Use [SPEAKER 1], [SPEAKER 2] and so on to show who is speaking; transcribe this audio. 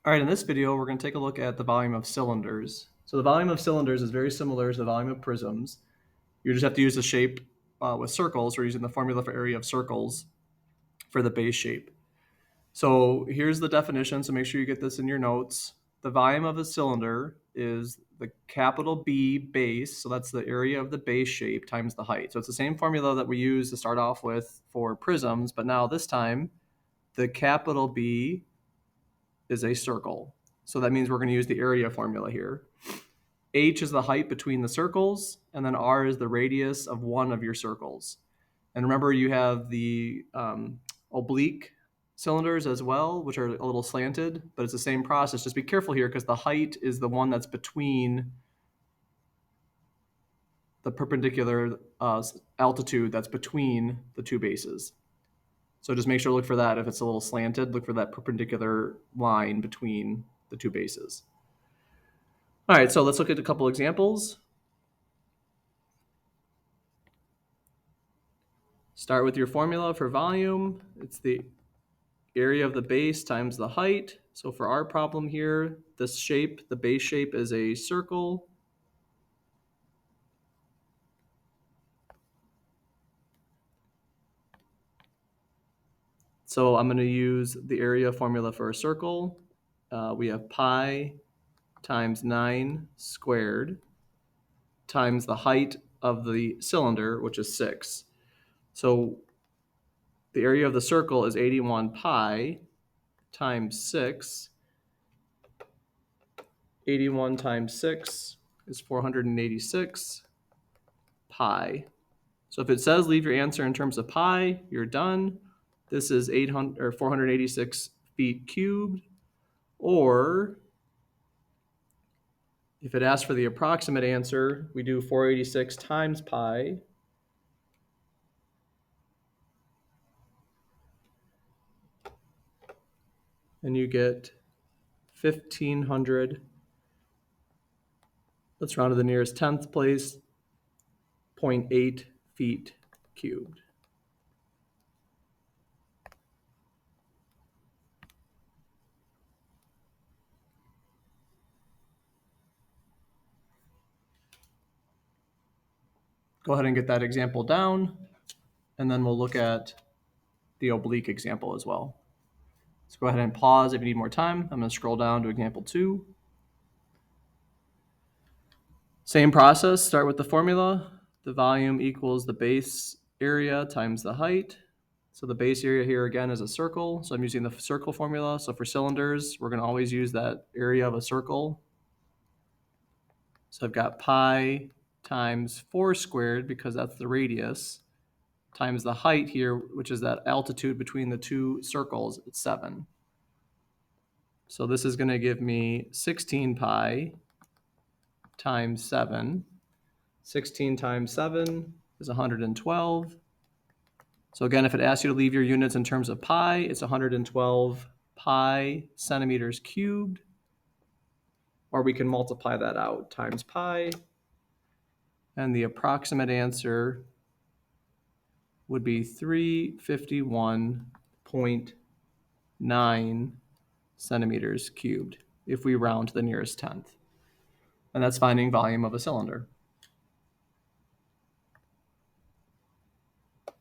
[SPEAKER 1] All right, in this video, we're going to take a look at the volume of cylinders. So the volume of cylinders is very similar to the volume of prisms. You just have to use the shape with circles. We're using the formula for area of circles for the base shape. So here's the definition, so make sure you get this in your notes. The volume of a cylinder is the capital B base, so that's the area of the base shape, times the height. So it's the same formula that we use to start off with for prisms, but now this time, the capital B is a circle. So that means we're going to use the area formula here. H is the height between the circles, and then R is the radius of one of your circles. And remember, you have the oblique cylinders as well, which are a little slanted, but it's the same process. Just be careful here because the height is the one that's between the perpendicular altitude that's between the two bases. So just make sure to look for that. If it's a little slanted, look for that perpendicular line between the two bases. All right, so let's look at a couple examples. Start with your formula for volume. It's the area of the base times the height. So for our problem here, this shape, the base shape is a circle. So I'm going to use the area formula for a circle. We have pi times 9 squared times the height of the cylinder, which is 6. So the area of the circle is 81 pi times 6. 81 times 6 is 486 pi. So if it says leave your answer in terms of pi, you're done. This is 800 or 486 feet cubed. Or if it asks for the approximate answer, we do 486 times pi. And you get 1,500. Let's round to the nearest 10th place, 0.8 feet cubed. Go ahead and get that example down, and then we'll look at the oblique example as well. So go ahead and pause if you need more time. I'm going to scroll down to example 2. Same process, start with the formula. The volume equals the base area times the height. So the base area here again is a circle. So I'm using the circle formula. So for cylinders, we're going to always use that area of a circle. So I've got pi times 4 squared, because that's the radius, times the height here, which is that altitude between the two circles, it's 7. So this is going to give me 16 pi times 7. 16 times 7 is 112. So again, if it asks you to leave your units in terms of pi, it's 112 pi centimeters cubed. Or we can multiply that out times pi. And the approximate answer would be 351.9 centimeters cubed if we round to the nearest tenth. And that's finding volume of a cylinder.